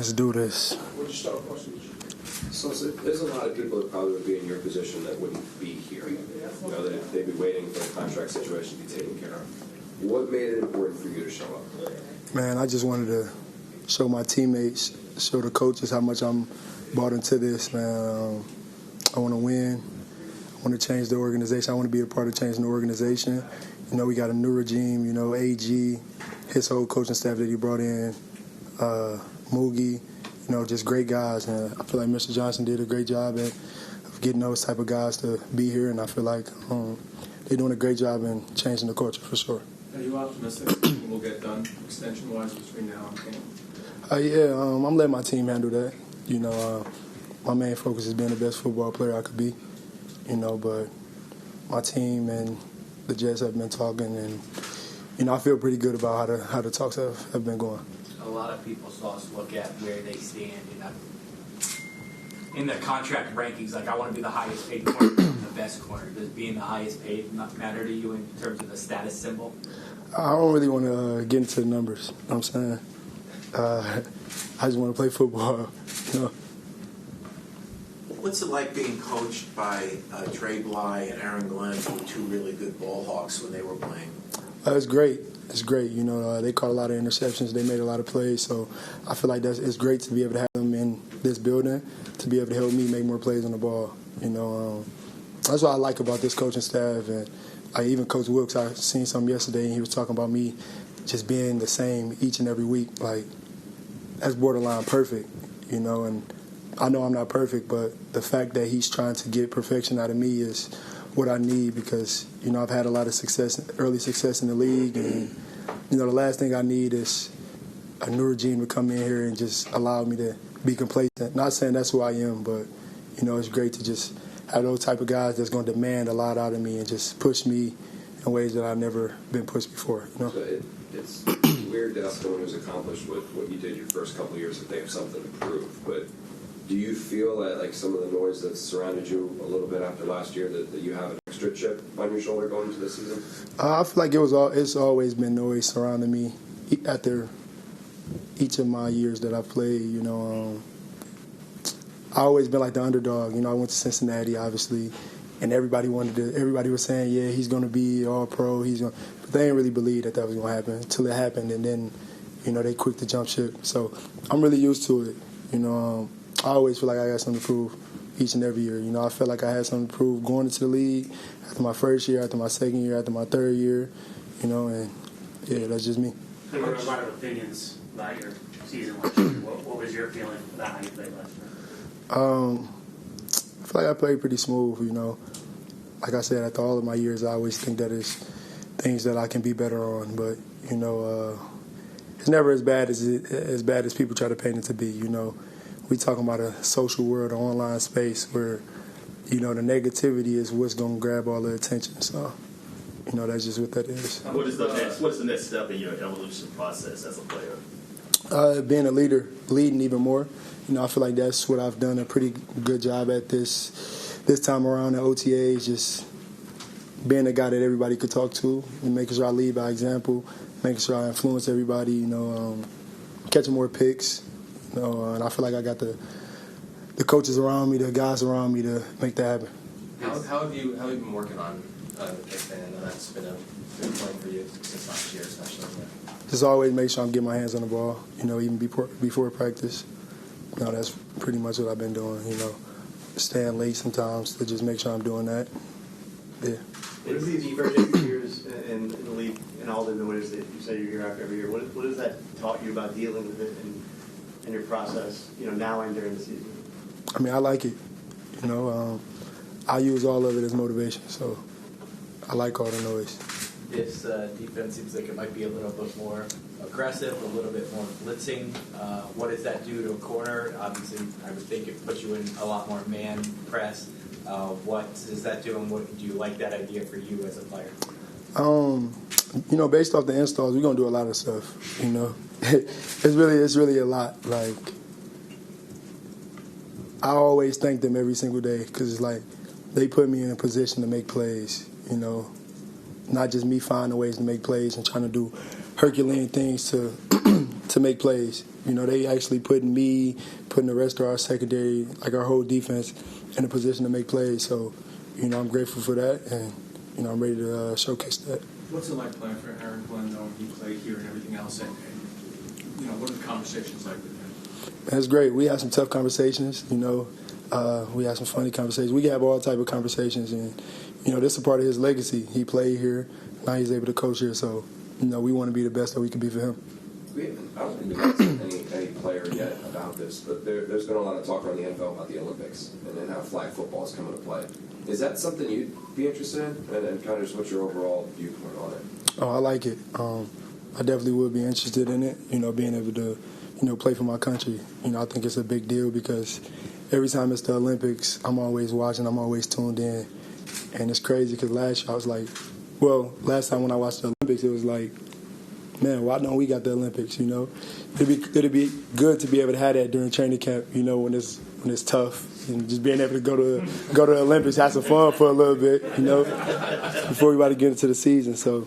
Let's do this. Would you start question? So there's a lot of people that probably would be in your position that wouldn't be here. You know, they'd be waiting for the contract situation to be taken care of. What made it important for you to show up? Man, I just wanted to show my teammates, show the coaches how much I'm bought into this, man. I want to win. I want to change the organization. I want to be a part of changing the organization. You know, we got a new regime, you know, AG, his whole coaching staff that he brought in, Moogie, you know, just great guys. And I feel like Mr. Johnson did a great job of getting those type of guys to be here, and I feel like they're doing a great job in changing the culture for sure. Are you optimistic that will get done extension-wise between now and camp? Yeah, I'm letting my team handle that. You know, my main focus is being the best football player I could be. You know, but my team and the Jets have been talking, and you know, I feel pretty good about how the talks have been going. A lot of people saw us look at where they stand in the contract rankings. Like, I want to be the highest paid corner, the best corner. Does being the highest paid not matter to you in terms of the status symbol? I don't really want to get into the numbers. You know what I'm saying, I just want to play football. You know. What's it like being coached by Trey Bly and Aaron Glenn, who were two really good ball hawks when they were playing? It's great. It's great. You know, they caught a lot of interceptions. They made a lot of plays. So I feel like it's great to be able to have them in this building, to be able to help me make more plays on the ball. You know, that's what I like about this coaching staff. And even Coach Wilkes, I seen something yesterday, and he was talking about me just being the same each and every week. Like, that's borderline perfect, you know, and I know I'm not perfect, but the fact that he's trying to get perfection out of me is what I need, because, you know, I've had a lot of success, early success in the league, and, you know, the last thing I need is a new regime to come in here and just allow me to be complacent. Not saying that's who I am, but, you know, it's great to just have those type of guys that's going to demand a lot out of me and just push me in ways that I've never been pushed before, you know? So it's weird to ask someone who's accomplished what you did your first couple of years if they have something to prove, but do you feel that, like, some of the noise that's surrounded you a little bit after last year, that you have an extra chip on your shoulder going into this season? I feel like it's always been noise surrounding me after each of my years that I've played. You know, I always been like the underdog. You know, I went to Cincinnati, obviously, and everybody was saying, yeah, he's going to be all-pro. But they didn't really believe that was going to happen until it happened, and then, you know, they quick to jump ship. So I'm really used to it. You know, I always feel like I got something to prove each and every year. You know, I felt like I had something to prove going into the league after my first year, after my second year, after my third year, you know, and, yeah, that's just me. There were a lot of opinions about your season last year. What was your feeling about how you played last year? I feel like I played pretty smooth, you know. Like I said, after all of my years, I always think that there's things that I can be better on. But, you know, it's never as bad as people try to paint it to be, you know. We talking about a social world, an online space where, you know, the negativity is what's going to grab all the attention. So, you know, that's just what that is. What's the next step in your evolution process as a player? Being a leader, leading even more. You know, I feel like that's what I've done a pretty good job at this time around at OTAs, just being a guy that everybody could talk to and making sure I lead by example, making sure I influence everybody, you know, catching more picks. You know, and I feel like I got the coaches around me, the guys around me to make that happen. How have you been working on the pick thing? I know that's been a big point for you since last year, especially. Just always make sure I'm getting my hands on the ball, you know, even before practice. You know, that's pretty much what I've been doing, you know, staying late sometimes to just make sure I'm doing that. Yeah. In these first 8 years in the league and all the noise that you say you're here after every year, what has that taught you about dealing with it and your process, you know, now and during the season? I mean, I like it. You know, I use all of it as motivation, so I like all the noise. This defense seems like it might be a little bit more aggressive, a little bit more blitzing. What does that do to a corner? Obviously, I would think it puts you in a lot more man press. What does that do, and what do you like that idea for you as a player? You know, based off the installs, we're gonna do a lot of stuff. You know, it's really a lot. Like, I always thank them every single day because it's like they put me in a position to make plays. You know, not just me finding ways to make plays and trying to do Herculean things to make plays. You know, they actually putting the rest of our secondary, like our whole defense, in a position to make plays. So, you know, I'm grateful for that, and, you know, I'm ready to showcase that. What's it like playing for Aaron Glenn, knowing he played here and everything else? And you know, what are the conversations like with him? That's great. We had some tough conversations, you know. We had some funny conversations. We have all type of conversations, and, you know, this is a part of his legacy. He played here. Now he's able to coach here. So, you know, we want to be the best that we can be for him. I don't think we've asked any player yet about this, but there's been a lot of talk around the NFL about the Olympics and then how flag football is coming to play. Is that something you'd be interested in, and kind of just what's your overall viewpoint on it? Oh, I like it. I definitely would be interested in it, you know, being able to, you know, play for my country. You know, I think it's a big deal because every time it's the Olympics, I'm always watching, I'm always tuned in. And it's crazy because last year I was like, last time when I watched the Olympics, it was like, man, why don't we got the Olympics, you know? It'd be good to be able to have that during training camp, you know, when it's tough. And just being able to go to the Olympics, have some fun for a little bit, you know, before we about to get into the season. So,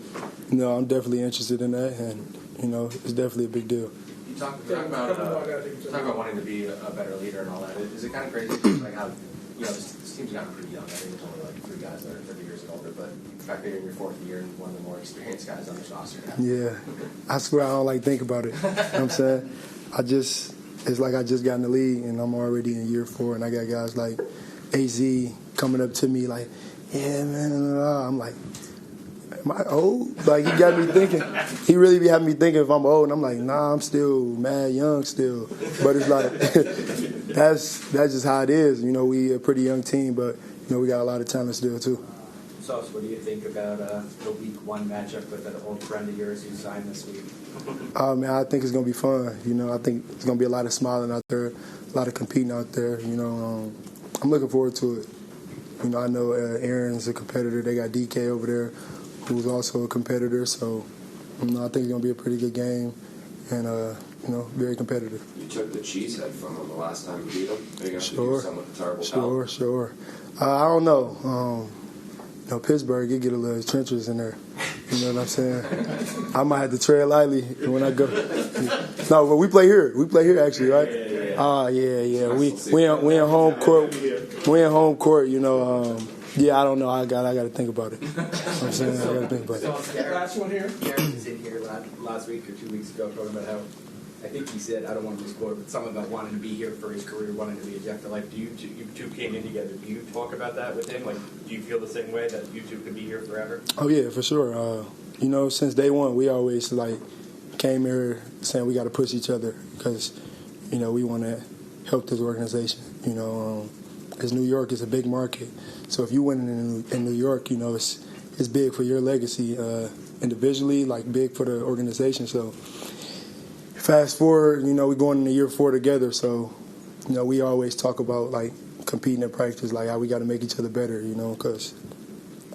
you know, I'm definitely interested in that, and, you know, it's definitely a big deal. You talk about wanting to be a better leader and all that. Is it kind of crazy, like how, you know, this team's gotten pretty young. I think there's only like 3 guys that are 30 years and older, but the fact that you're in your 4th year and one of the more experienced guys on this roster now. Yeah. I swear I don't like think about it. You know what I'm saying? It's like I just got in the league and I'm already in year 4, and I got guys like AZ coming up to me like, yeah, man, I'm like, am I old? Like, he got me thinking. He really be having me thinking if I'm old, and I'm like, nah, I'm still mad young still. But it's like, that's just how it is. You know, we a pretty young team, but, you know, we got a lot of talent still, too. So, what do you think about the week 1 matchup with an old friend of yours who signed this week? Man, I think it's going to be fun. You know, I think it's going to be a lot of smiling out there, a lot of competing out there. You know, I'm looking forward to it. You know, I know Aaron's a competitor. They got DK over there, who's also a competitor. So, you know, I think it's going to be a pretty good game and, you know, very competitive. You took the cheesehead from him the last time you beat him. Are you going to Sure. do something with the terrible foul? Sure. I don't know. You know, Pittsburgh, you get a little trenches in there. You know what I'm saying? I might have to tread lightly when I go. No, but we play here. We play here, actually, right? Yeah. We in home court. We in home court. You know. Yeah, I don't know. I got to think about it. You know what I'm saying? I got to think about it. Last one here. Aaron was in here last week or 2 weeks ago talking about how, I think he said, I don't want to misquote, but something about wanting to be here for his career, wanting to be a Jeff. Like, do you two came in together? Do you talk about that with him? Like, do you feel the same way that you two could be here forever? Oh yeah, for sure. You know, since day one, we always like came here saying we got to push each other because, you know, we want to help this organization. You know, because New York is a big market, so if you win in New York, you know, it's big for your legacy individually, like big for the organization. So. Fast forward, you know, we're going into year 4 together, so, you know, we always talk about, like, competing in practice, like how we got to make each other better, you know, because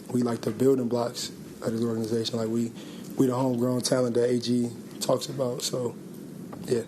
we like the building blocks of this organization. Like, we the homegrown talent that AG talks about, so, yeah.